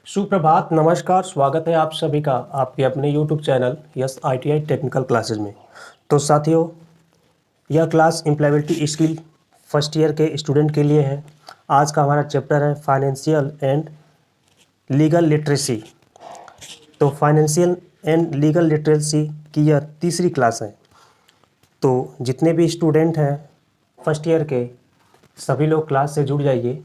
सुप्रभात, नमस्कार, स्वागत है आप सभी का आपके अपने YouTube channel yes ITI technical classes में। तो साथियों, यह class employability skill first year के स्टूडेंट के लिए है। आज का हमारा चैप्टर है फाइनेंशियल एंड लीगल लिटरेसी। तो फाइनेंशियल एंड लीगल लिटरेसी की यह तीसरी क्लास है। तो जितने भी स्टूडेंट हैं फर्स्ट ईयर के, सभी लोग क्लास से जुड़ जाइए।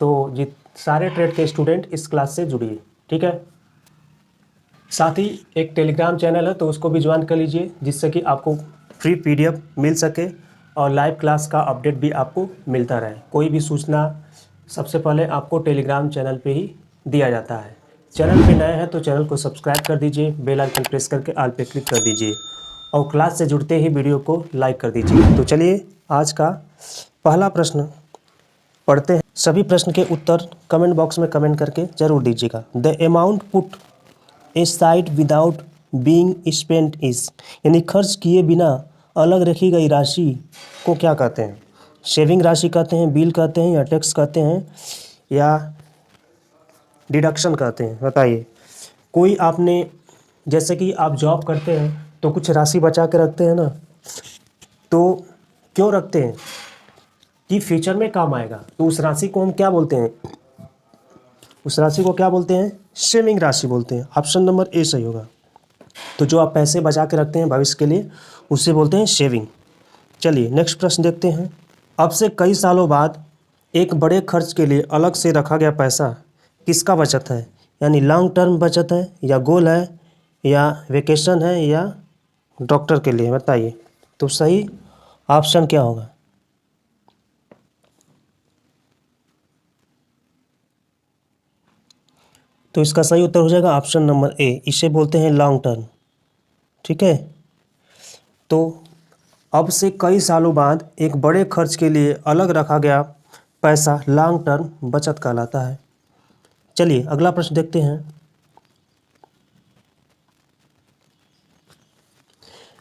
तो सारे ट्रेड के स्टूडेंट इस क्लास से जुड़िए, ठीक है। साथ ही एक टेलीग्राम चैनल है, तो उसको भी ज्वाइन कर लीजिए, जिससे कि आपको फ्री PDF मिल सके और लाइव क्लास का अपडेट भी आपको मिलता रहे। कोई भी सूचना सबसे पहले आपको टेलीग्राम चैनल पे ही दिया जाता है। चैनल पे नए हैं तो चैनल को सब्सक्राइब कर दीजिए, बेल आइकन प्रेस करके ऑल पे क्लिक कर दीजिए और क्लास से जुड़ते ही वीडियो को लाइक कर दीजिए। तो चलिए आज का पहला प्रश्न पढ़ते हैं। सभी प्रश्न के उत्तर कमेंट बॉक्स में कमेंट करके जरूर दीजिएगा। The amount put A side without being spent is, यानी खर्च किए बिना अलग रखी गई राशि को क्या कहते हैं? सेविंग राशि कहते हैं, बिल कहते हैं, या टैक्स कहते हैं, या डिडक्शन कहते हैं? बताइए। कोई आपने, जैसे कि आप जॉब करते हैं तो कुछ राशि बचा के रखते हैं ना, तो क्यों रखते हैं? कि फ्यूचर में काम आएगा। तो उस राशि को हम क्या बोलते हैं? उस राशि को क्या बोलते हैं? सेविंग राशि बोलते हैं। ऑप्शन नंबर ए सही होगा। तो जो आप पैसे बचा के रखते हैं भविष्य के लिए, उसे बोलते हैं सेविंग। चलिए नेक्स्ट प्रश्न देखते हैं। अब से कई सालों बाद एक बड़े खर्च के लिए अलग से रखा गया पैसा किसका बचत है? यानी लॉन्ग टर्म बचत है, या गोल है, या वेकेशन है, या डॉक्टर के लिए? बताइए। तो सही ऑप्शन क्या होगा? तो इसका सही उत्तर हो जाएगा ऑप्शन नंबर ए। इसे बोलते हैं लॉन्ग टर्म, ठीक है। तो अब से कई सालों बाद एक बड़े खर्च के लिए अलग रखा गया पैसा लॉन्ग टर्म बचत कहलाता है। चलिए अगला प्रश्न देखते हैं।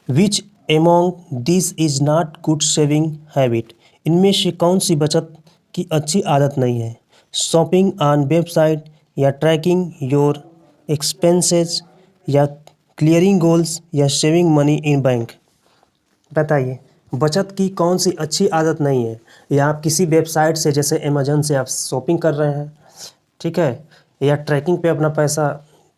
विच among this is not good saving habit, इनमें से कौन सी बचत की अच्छी आदत नहीं है? शॉपिंग ऑन वेबसाइट, या ट्रैकिंग योर एक्सपेंसेस, या क्लियरिंग गोल्स, या सेविंग मनी इन बैंक? बताइए। बचत की कौन सी अच्छी आदत नहीं है? या आप किसी वेबसाइट से, जैसे अमेजन से आप शॉपिंग कर रहे हैं, ठीक है, या ट्रैकिंग पे अपना पैसा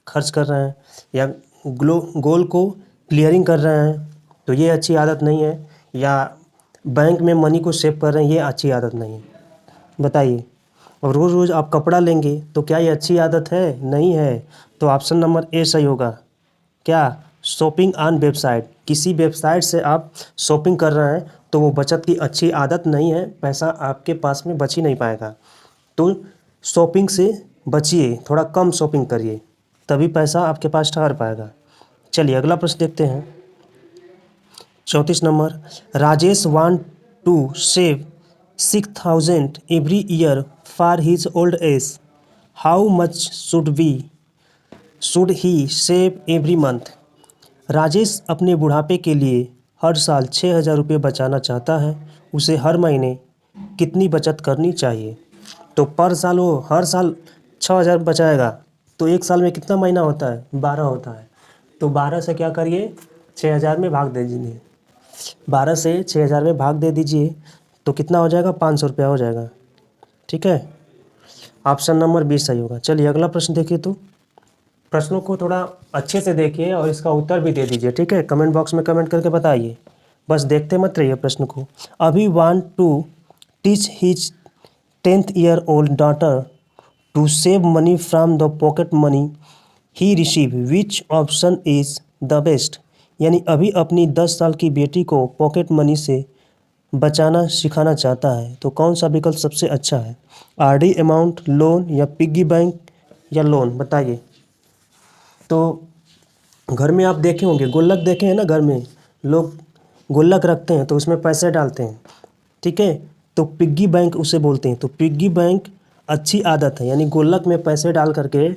खर्च कर रहे हैं, या गोल को क्लियरिंग कर रहे हैं, तो ये अच्छी आदत नहीं है। या बैंक में मनी को सेव कर रहे हैं, ये अच्छी आदत नहीं है। बताइए। और रोज़ रोज़ आप कपड़ा लेंगे तो क्या ये अच्छी आदत है? नहीं है। तो ऑप्शन नंबर ए सही होगा। क्या? शॉपिंग ऑन वेबसाइट, किसी वेबसाइट से आप शॉपिंग कर रहे हैं तो वो बचत की अच्छी आदत नहीं है, पैसा आपके पास में बच ही नहीं पाएगा। तो शॉपिंग से बचिए, थोड़ा कम शॉपिंग करिए, तभी पैसा आपके पास ठहर पाएगा। चलिए अगला प्रश्न देखते हैं। 34 number. Rajesh want to save 6,000 every year for his old age, how much should he save every month? Rajesh अपने बुढ़ापे के लिए हर साल 6,000 रुपये बचाना चाहता है। उसे हर महीने कितनी बचत करनी चाहिए? तो पर साल वो हर साल 6,000 बचाएगा, तो एक साल में कितना महीना होता है? 12 होता है। तो 12 से क्या करिए, 6,000 में भाग दे दीजिए। 12 से 6,000 में भाग दे दीजिए तो कितना हो जाएगा? 500 रुपया हो जाएगा, ठीक है। ऑप्शन नंबर बी सही होगा। चलिए अगला प्रश्न देखिए। तो प्रश्नों को थोड़ा अच्छे से देखिए और इसका उत्तर भी दे दीजिए, ठीक है। कमेंट बॉक्स में कमेंट करके बताइए, बस देखते मत रहिए प्रश्न को। Abhi want to teach his 10th year old daughter to save money from the pocket money he receive, which option is the best? यानी अभी अपनी 10 साल की बेटी को पॉकेट मनी से बचाना सिखाना चाहता है, तो कौन सा विकल्प सबसे अच्छा है? RD अमाउंट, लोन, या पिग्गी बैंक, या लोन? बताइए। तो घर में आप देखे होंगे, गुल्लक देखे हैं ना, घर में लोग गुल्लक रखते हैं तो उसमें पैसे डालते हैं, ठीक है। तो पिग्गी बैंक उसे बोलते हैं। तो पिग्गी बैंक अच्छी आदत है, यानी गुल्लक में पैसे डाल करके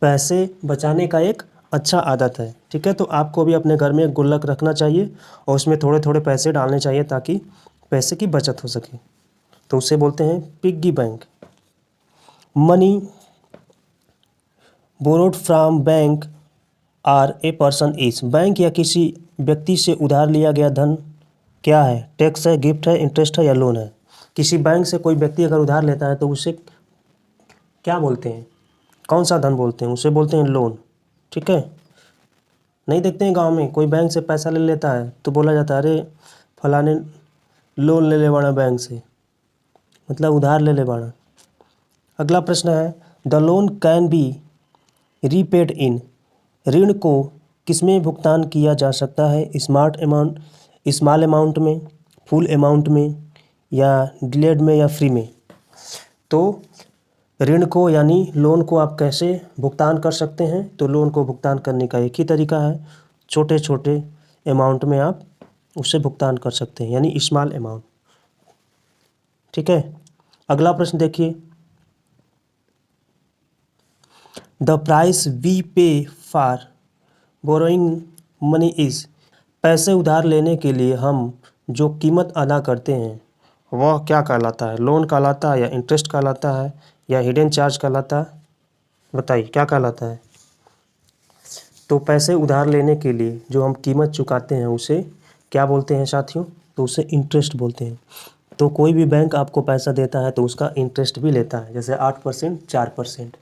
पैसे बचाने का एक अच्छा आदत है, ठीक है। तो आपको भी अपने घर में एक गुल्लक रखना चाहिए और उसमें थोड़े थोड़े पैसे डालने चाहिए ताकि पैसे की बचत हो सके। तो उसे बोलते हैं piggy bank. Money borrowed from bank or a person is, bank या किसी व्यक्ति से उधार लिया गया धन क्या है? टैक्स है, गिफ्ट है, इंटरेस्ट है या लोन है? किसी बैंक से कोई व्यक्ति अगर उधार लेता है तो उसे क्या बोलते हैं? कौन सा धन बोलते हैं? उसे बोलते हैं लोन। ठीक है, नहीं देखते हैं गांव में कोई बैंक से पैसा ले लेता है तो बोला जाता है अरे फलाने लोन ले ले बाड़ा बैंक से, मतलब उधार ले ले बाड़ा। अगला प्रश्न है the loan can be repaid in, ऋण को किसमें भुगतान किया जा सकता है? स्मॉल अमाउंट में, फुल अमाउंट में या डिलेड में या फ्री में? तो ऋण को यानी लोन को आप कैसे भुगतान कर सकते हैं? तो लोन को भुगतान करने का एक ही तरीका है, छोटे छोटे अमाउंट में आप उससे भुगतान कर सकते हैं, यानी स्मॉल अमाउंट। ठीक है, अगला प्रश्न देखिए द प्राइस वी पे फॉर बोरोइंग मनी इज, पैसे उधार लेने के लिए हम जो कीमत अदा करते हैं वह क्या कहलाता है? लोन कहलाता है या इंटरेस्ट कहलाता है या हिडन चार्ज कहलाता है? बताइए क्या कहलाता है? तो पैसे उधार लेने के लिए जो हम कीमत चुकाते हैं उसे क्या बोलते हैं साथियों? तो उसे इंटरेस्ट बोलते हैं। तो कोई भी बैंक आपको पैसा देता है तो उसका इंटरेस्ट भी लेता है, जैसे 8%, 4%,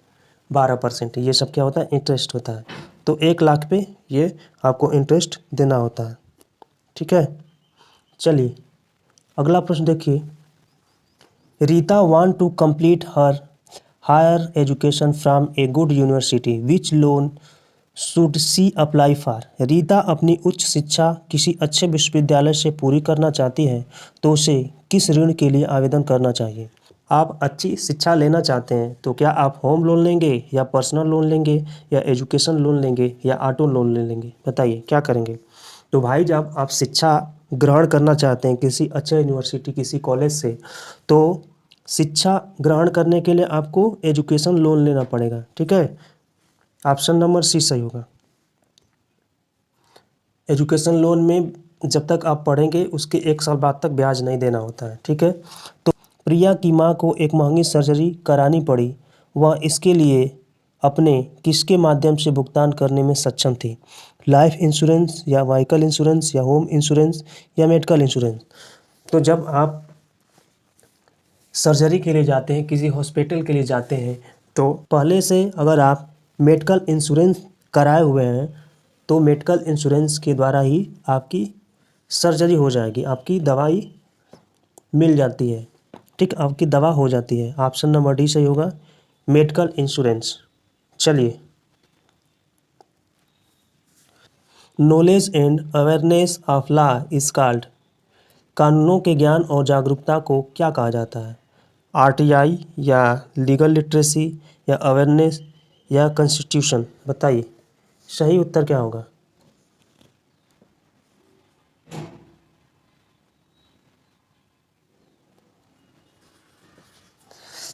12%, ये सब क्या होता है? इंटरेस्ट होता है। तो 1 लाख पे ये आपको इंटरेस्ट देना होता है। ठीक है, चलिए अगला प्रश्न देखिए Rita want to complete her higher education from a good university, which loan should she apply for? Rita अपनी उच्च शिक्षा किसी अच्छे विश्वविद्यालय से पूरी करना चाहती है तो उसे किस ऋण के लिए आवेदन करना चाहिए? आप अच्छी शिक्षा लेना चाहते हैं तो क्या आप होम लोन लेंगे या पर्सनल लोन लेंगे या एजुकेशन लोन लेंगे या ऑटो लोन ले लेंगे? बताइए क्या करेंगे? तो भाई जब आप शिक्षा ग्रहण करना चाहते हैं किसी अच्छे यूनिवर्सिटी, किसी कॉलेज से, तो शिक्षा ग्रहण करने के लिए आपको एजुकेशन लोन लेना पड़ेगा। ठीक है, ऑप्शन नंबर सी सही होगा। एजुकेशन लोन में जब तक आप पढ़ेंगे उसके 1 साल बाद तक ब्याज नहीं देना होता है। ठीक है, तो प्रिया की माँ को एक महंगी सर्जरी करानी पड़ी, वह इसके लिए अपने किसके माध्यम से भुगतान करने में सक्षम थी? लाइफ इंश्योरेंस या व्हीकल इंश्योरेंस या होम इंश्योरेंस या मेडिकल इंश्योरेंस? तो जब आप सर्जरी के लिए जाते हैं, किसी हॉस्पिटल के लिए जाते हैं, तो पहले से अगर आप मेडिकल इंश्योरेंस कराए हुए हैं तो मेडिकल इंश्योरेंस के द्वारा ही आपकी सर्जरी हो जाएगी, आपकी दवाई मिल जाती है। ठीक, आपकी दवा हो जाती है। ऑप्शन नंबर डी सही होगा, मेडिकल इंश्योरेंस। चलिए knowledge and awareness of law is called, कानूनों के ज्ञान और जागरूकता को क्या कहा जाता है? आरटीआई या लीगल लिटरेसी या अवेयरनेस या कॉन्स्टिट्यूशन? बताइए सही उत्तर क्या होगा?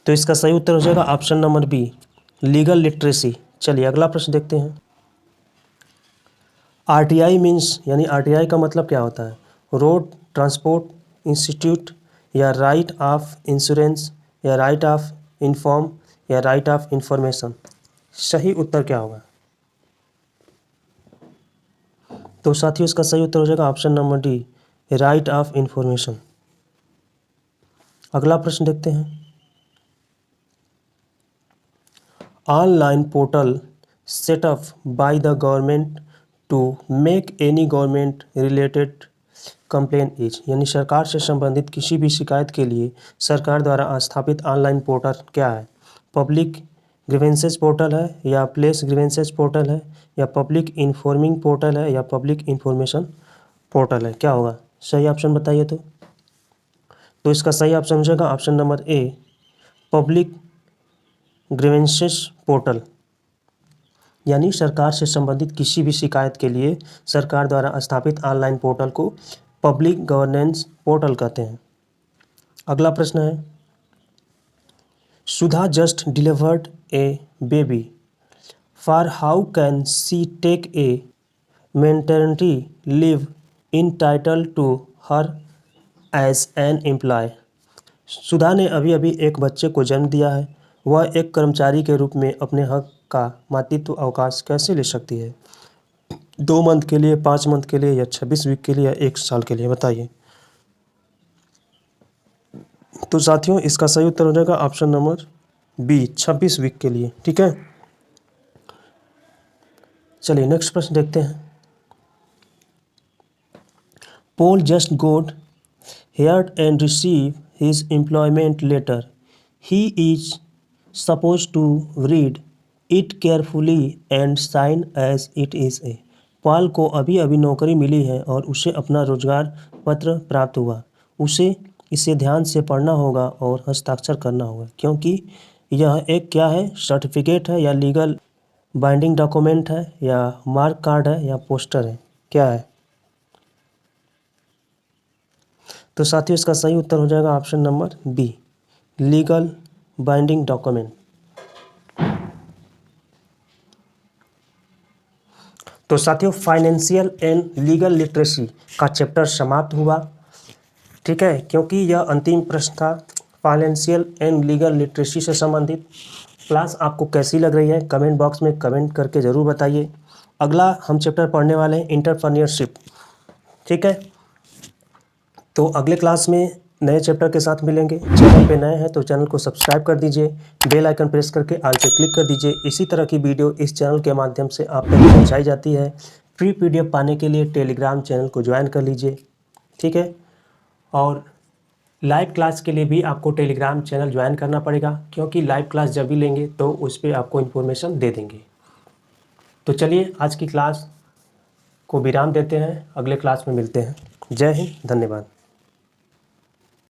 तो इसका सही उत्तर हो जाएगा option number B, legal literacy. चलिए अगला प्रश्न देखते हैं आरटीआई मीन्स, यानी आरटीआई का मतलब क्या होता है? रोड ट्रांसपोर्ट इंस्टीट्यूट या राइट ऑफ इंश्योरेंस या राइट ऑफ इन्फॉर्म या राइट ऑफ इंफॉर्मेशन? सही उत्तर क्या होगा? तो साथियों इसका सही उत्तर हो जाएगा option number D, right of information. अगला प्रश्न देखते हैं online portal set up by the government to make any government related complain is, यानी सरकार से संबंधित किसी भी शिकायत के लिए सरकार द्वारा स्थापित ऑनलाइन पोर्टल क्या है? पब्लिक ग्रीवेंसेस पोर्टल है या प्लेस ग्रीवेंसेस पोर्टल है या पब्लिक इन्फॉर्मिंग पोर्टल है या पब्लिक इन्फॉर्मेशन पोर्टल है? क्या होगा सही ऑप्शन बताइए। तो इसका सही ऑप्शन हो जाएगा option number A, public grievances portal, यानी सरकार से संबंधित किसी भी शिकायत के लिए सरकार द्वारा स्थापित ऑनलाइन पोर्टल को पब्लिक गवर्नेंस पोर्टल कहते हैं। अगला प्रश्न है Sudha just delivered a baby, for how can she take a maternity leave entitle to her as an employ? Sudha ने अभी अभी एक बच्चे को जन्म दिया है वह एक कर्मचारी के रूप में अपने हक का मातृत्व अवकाश कैसे ले सकती है? 2 मंथ के लिए, 5 मंथ के लिए या 26 वीक के लिए या 1 साल के लिए, बताइए। तो साथियों इसका सही उत्तर हो जाएगा ऑप्शन नंबर बी, 26 वीक के लिए। ठीक है, चलिए नेक्स्ट प्रश्न देखते हैं। Paul just got hired and received his employment letter. He is supposed to read it carefully and sign as it is a. Paul को अभी अभी नौकरी मिली है और उसे अपना रोजगार पत्र प्राप्त हुआ। उसे इसे ध्यान से पढ़ना होगा और हस्ताक्षर करना होगा, क्योंकि यह एक क्या है, सर्टिफिकेट है या लीगल बाइंडिंग डॉक्यूमेंट है या मार्क कार्ड है या पोस्टर है, क्या है? तो साथियों इसका सही उत्तर हो जाएगा option number B, legal binding document. तो साथियों फाइनेंशियल एंड लीगल लिटरेसी का चैप्टर समाप्त हुआ। ठीक है, क्योंकि यह अंतिम प्रश्न था फाइनेंशियल एंड लीगल लिटरेसी से संबंधित। क्लास आपको कैसी लग रही है कमेंट बॉक्स में कमेंट करके ज़रूर बताइए। अगला हम चैप्टर पढ़ने वाले हैं एंटरप्रेन्योरशिप। ठीक है, तो अगले क्लास में नए चैप्टर के साथ मिलेंगे। चैनल पे नए हैं तो चैनल को सब्सक्राइब कर दीजिए, बेल आइकन प्रेस करके ऑल पे क्लिक कर दीजिए। इसी तरह की वीडियो इस चैनल के माध्यम से आप तक पहुँचाई जाती है। फ्री PDF पाने के लिए टेलीग्राम चैनल को ज्वाइन कर लीजिए। ठीक है, और लाइव क्लास के लिए भी आपको टेलीग्राम चैनल ज्वाइन करना पड़ेगा, क्योंकि लाइव क्लास जब भी लेंगे तो उस पर आपको इन्फॉर्मेशन दे देंगे। तो चलिए आज की क्लास को विराम देते हैं, अगले क्लास में मिलते हैं। जय हिंद, धन्यवाद।